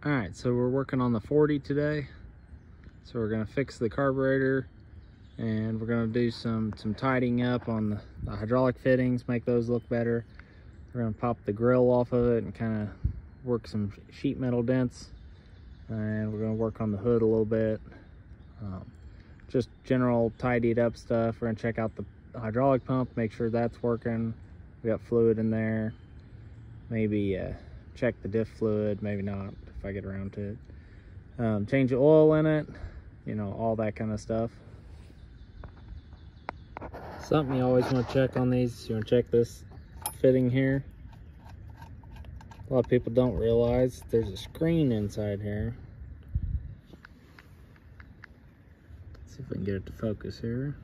All right, so we're working on the 40 today. So we're gonna fix the carburetor and we're gonna do some tidying up on the hydraulic fittings, make those look better. We're gonna pop the grill off of it and kind of work some sheet metal dents. And we're gonna work on the hood a little bit. Just general tidied up stuff. We're gonna check out the hydraulic pump, make sure that's working. We got fluid in there. Maybe check the diff fluid, maybe not if I get around to it. Change the oil in it, you know, all that kind of stuff. Something you always want to check on these, you want to check this fitting here. A lot of people don't realize there's a screen inside here. Let's see if we can get it to focus here.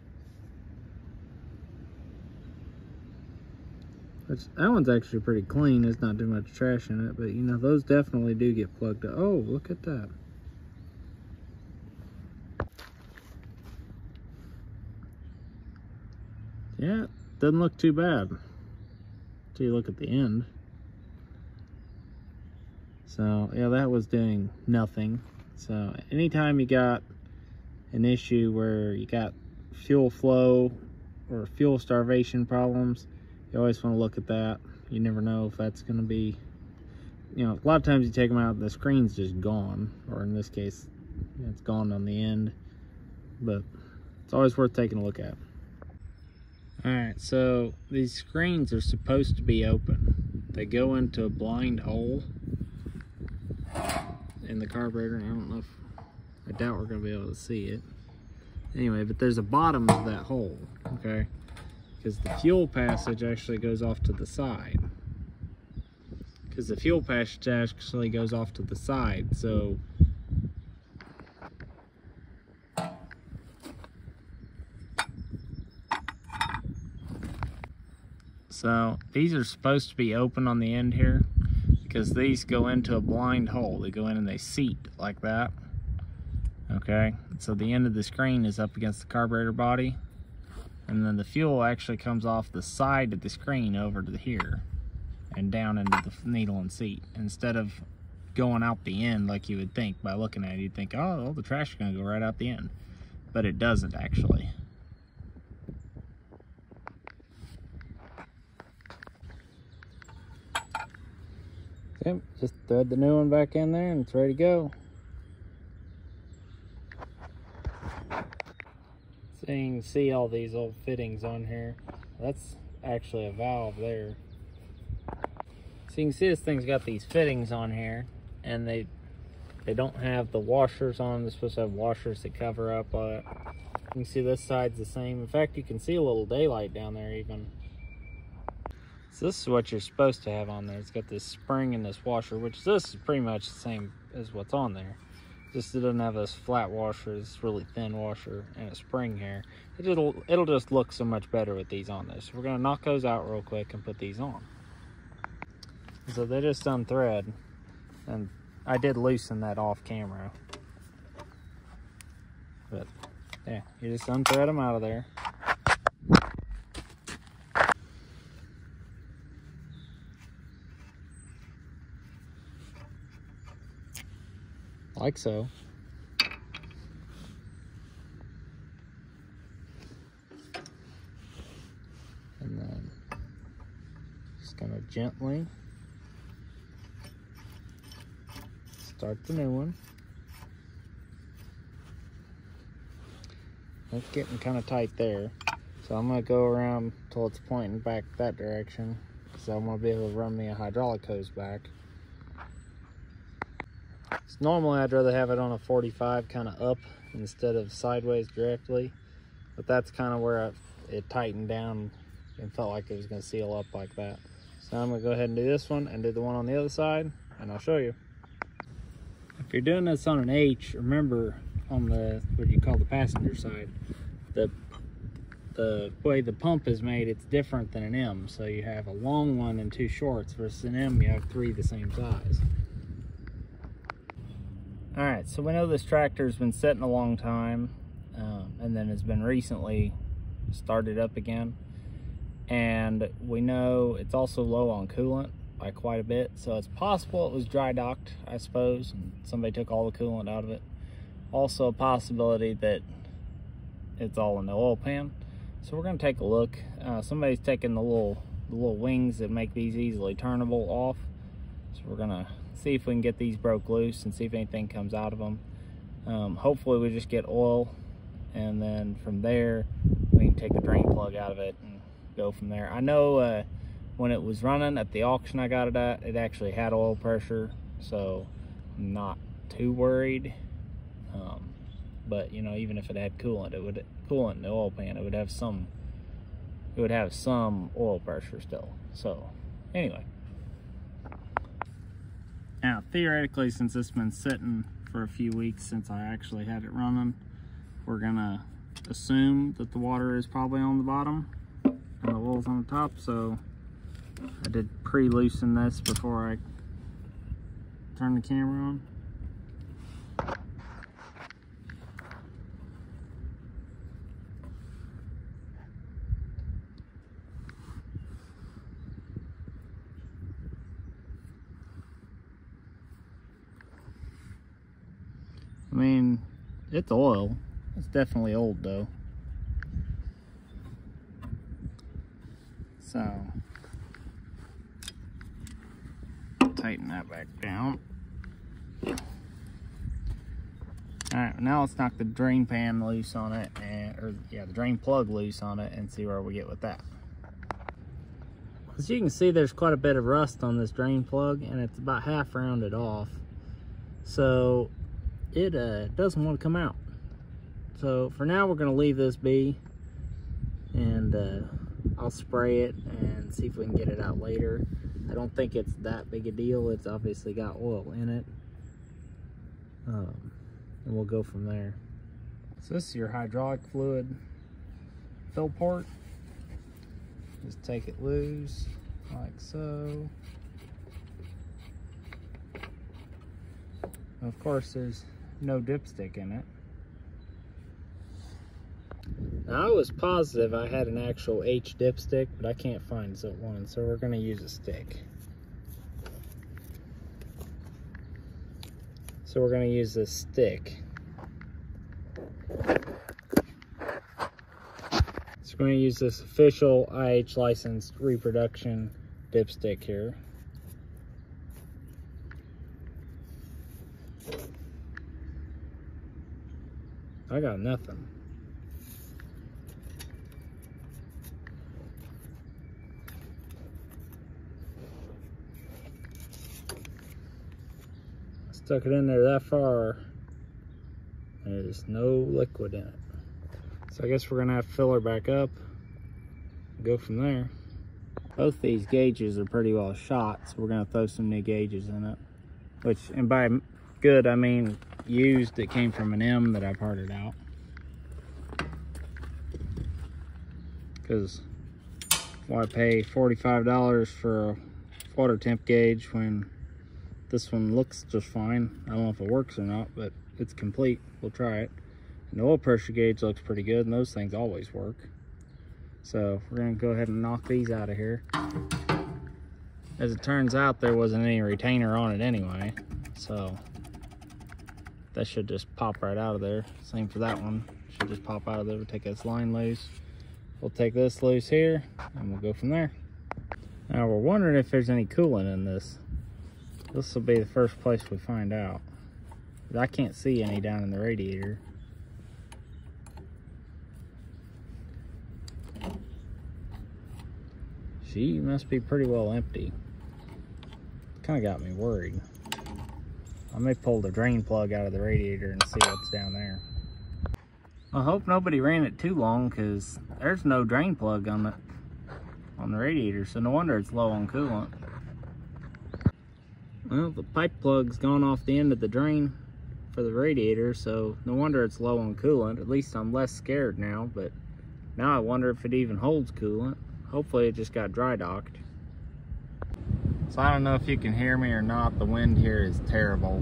That one's actually pretty clean. There's not too much trash in it, but you know, those definitely do get plugged up. Oh, look at that. Yeah, doesn't look too bad until you look at the end. So yeah, that was doing nothing. So anytime you got an issue where you got fuel flow or fuel starvation problems, you always want to look at that. You never know if that's going to be, you know, a lot of times you take them out and the screen's just gone, or in this case, it's gone on the end, but it's always worth taking a look at. All right, so these screens are supposed to be open. They go into a blind hole in the carburetor. I don't know if, I doubt we're going to be able to see it. Anyway, but there's a bottom of that hole, okay? Because the fuel passage actually goes off to the side. Because the fuel passage actually goes off to the side, so these are supposed to be open on the end here, because these go into a blind hole. They go in and they seat like that. Okay, so the end of the screen is up against the carburetor body, and then the fuel actually comes off the side of the screen over to here and down into the needle and seat, instead of going out the end like you would think. By looking at it, you'd think, oh, well, the trash is going to go right out the end, but it doesn't actually. Okay, just thread the new one back in there and it's ready to go. So you can see all these old fittings on here. That's actually a valve there. So you can see this thing's got these fittings on here, and they don't have the washers on them. They're supposed to have washers that cover up. You can see this side's the same. In fact, you can see a little daylight down there even. So this is what you're supposed to have on there. It's got this spring and this washer, which this is pretty much the same as what's on there. Just it doesn't have this flat washer, this really thin washer, and a spring here. It'll just look so much better with these on there. So we're gonna knock those out real quick and put these on. So they just unthread, and I did loosen that off camera. But yeah, you just unthread them out of there. Like so. And then just gonna gently start the new one. It's getting kind of tight there, so I'm gonna go around till it's pointing back that direction, so I'm gonna be able to run me a hydraulic hose back. So normally I'd rather have it on a 45 kind of up instead of sideways directly, but that's kind of where it tightened down and felt like it was going to seal up like that. So I'm going to go ahead and do this one and do the one on the other side, and I'll show you. If you're doing this on an H, remember on the, what you call the passenger side, the way the pump is made, it's different than an M. So you have a long one and two shorts, versus an M, you have three the same size. All right, so we know this tractor's been sitting a long time, and then it's been recently started up again. And we know it's also low on coolant. by quite a bit. So it's possible it was dry docked, I suppose, and somebody took all the coolant out of it. Also a possibility that it's all in the oil pan. So we're gonna take a look. Somebody's taking the little wings that make these easily turnable off. So we're gonna see if we can get these broke loose and see if anything comes out of them. Hopefully we just get oil, and then from there we can take the drain plug out of it and go from there. I know when it was running at the auction I got it at, it actually had oil pressure, so I'm not too worried. But you know, even if it had coolant in the oil pan, it would have some oil pressure still. So anyway, now theoretically, since it's been sitting for a few weeks since I actually had it running, we're gonna assume that the water is probably on the bottom and the oil's on the top. So I did pre-loosen this before I turned the camera on. I mean, it's oil. It's definitely old though. So, tighten that back down. Alright, now let's knock the drain pan loose on it, the drain plug loose on it, and see where we get with that. As you can see, there's quite a bit of rust on this drain plug, and it's about half rounded off. So it doesn't want to come out. So for now we're going to leave this be, and I'll spray it and see if we can get it out later. I don't think it's that big a deal. It's obviously got oil in it, and we'll go from there. So this is your hydraulic fluid fill port. Just take it loose like so. Of course, there's no dipstick in it. Now, I was positive I had an actual H dipstick, but I can't find one, so we're going to use a stick. So we're going to use this stick. So we're going to use this official IH licensed reproduction dipstick here. I got nothing. Stuck it in there that far. There's no liquid in it. So I guess we're gonna have to fill her back up and go from there. Both these gauges are pretty well shot, so we're gonna throw some new gauges in it. Which, and by good, I mean used. It came from an M that I parted out. Because why pay $45 for a water temp gauge when this one looks just fine? I don't know if it works or not, but it's complete. We'll try it. And the oil pressure gauge looks pretty good, and those things always work. So we're gonna go ahead and knock these out of here. As it turns out, there wasn't any retainer on it anyway, so that should just pop right out of there. Same for that one. Should just pop out of there. We'll take this line loose. We'll take this loose here, and we'll go from there. Now we're wondering if there's any coolant in this. This will be the first place we find out. I can't see any down in the radiator. She must be pretty well empty. Kind of got me worried. I may pull the drain plug out of the radiator and see what's down there. I hope nobody ran it too long, because there's no drain plug on the radiator, so no wonder it's low on coolant. Well, the pipe plug's gone off the end of the drain for the radiator, so no wonder it's low on coolant. At least I'm less scared now, but now I wonder if it even holds coolant. Hopefully it just got dry docked. So I don't know if you can hear me or not. The wind here is terrible.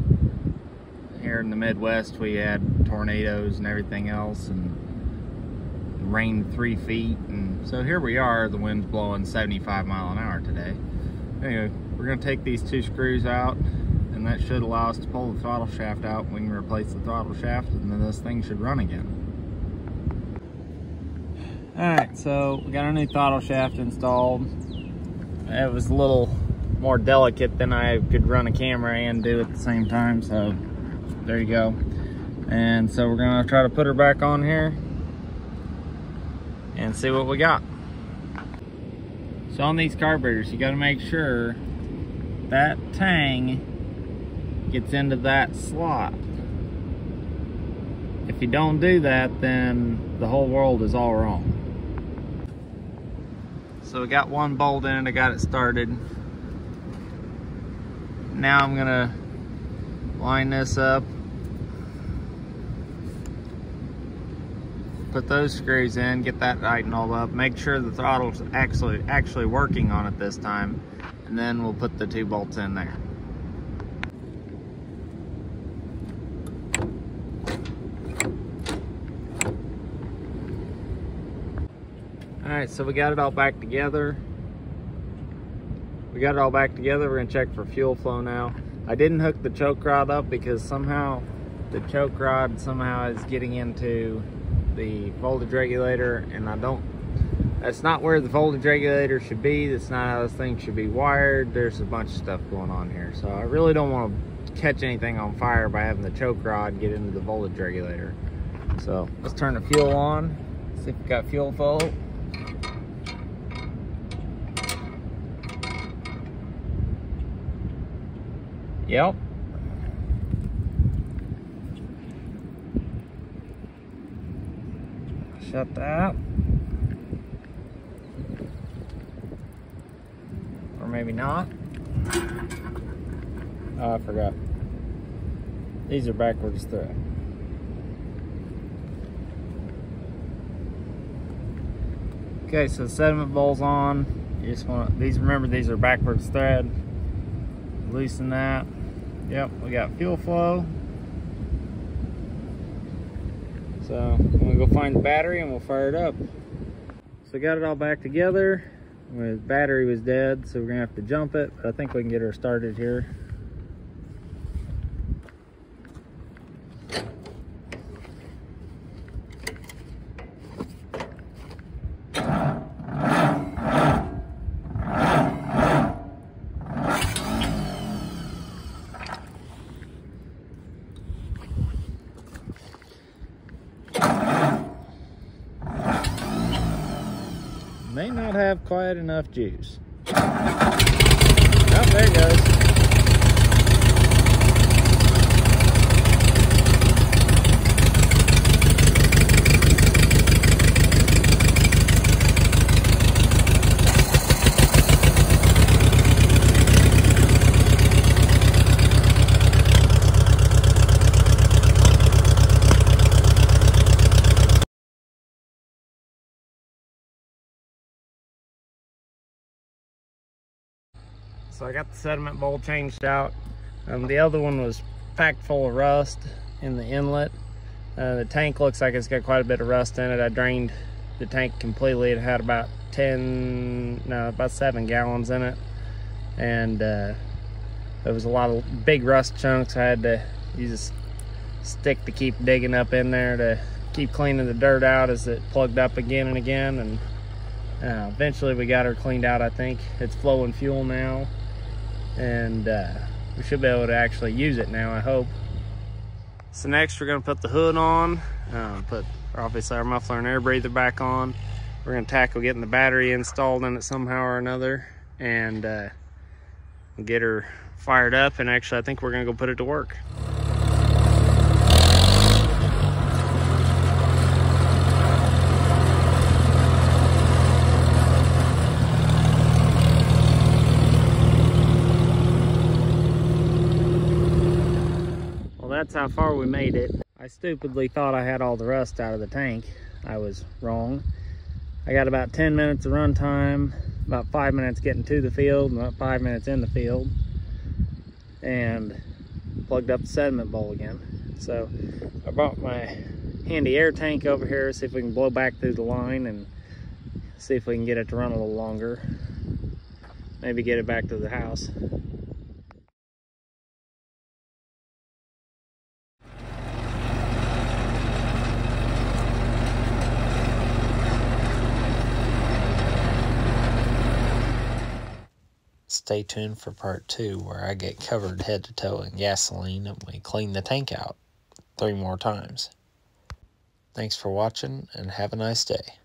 Here in the Midwest, we had tornadoes and everything else, and rain 3 feet. And so here we are, the wind's blowing 75 miles an hour today. Anyway, we're we're gonna take these 2 screws out, and that should allow us to pull the throttle shaft out. We can replace the throttle shaft, and then this thing should run again. Alright, so we got our new throttle shaft installed. It was a little more delicate than I could run a camera and do at the same time, so there you go. And so we're gonna try to put her back on here and see what we got. So on these carburetors, you gotta make sure that tang gets into that slot. If you don't do that, then the whole world is all wrong. So we got 1 bolt in it, I got it started. Now I'm gonna line this up, put those screws in, get that tightened all up, make sure the throttle's actually working on it this time, and then we'll put the 2 bolts in there. Alright, so we got it all back together. We're gonna check for fuel flow now. I didn't hook the choke rod up because somehow the choke rod is getting into the voltage regulator, and that's not where the voltage regulator should be. That's not how this thing should be wired. There's a bunch of stuff going on here. So I really don't want to catch anything on fire by having the choke rod get into the voltage regulator. So let's turn the fuel on, see if we got fuel flow. Yep. Shut that. Or maybe not. Oh, I forgot. These are backwards thread. Okay, so the sediment bowl's on. You just want remember these are backwards thread. Loosen that. Yep, we got fuel flow. So I'm gonna go find the battery and we'll fire it up. So got it all back together. The battery was dead, so we're gonna have to jump it, but I think we can get her started here. May not have quite enough juice. Oh, there it goes. So I got the sediment bowl changed out. The other one was packed full of rust in the inlet. The tank looks like it's got quite a bit of rust in it. I drained the tank completely. It had about 7 gallons in it. And there was a lot of big rust chunks. I had to use a stick to keep digging up in there to keep cleaning the dirt out as it plugged up again and again. And eventually we got her cleaned out, I think. It's flowing fuel now. And we should be able to actually use it now, I hope. So next we're going to put the hood on, put obviously our muffler and air breather back on. We're going to tackle getting the battery installed in it somehow or another, and get her fired up. And actually I think we're going to go put it to work. That's how far we made it. I stupidly thought I had all the rust out of the tank. I was wrong. I got about 10 minutes of run time, about 5 minutes getting to the field, and about 5 minutes in the field, and plugged up the sediment bowl again. So I brought my handy air tank over here, see if we can blow back through the line and see if we can get it to run a little longer. maybe get it back to the house. Stay tuned for part 2, where I get covered head to toe in gasoline and we clean the tank out 3 more times. Thanks for watching and have a nice day.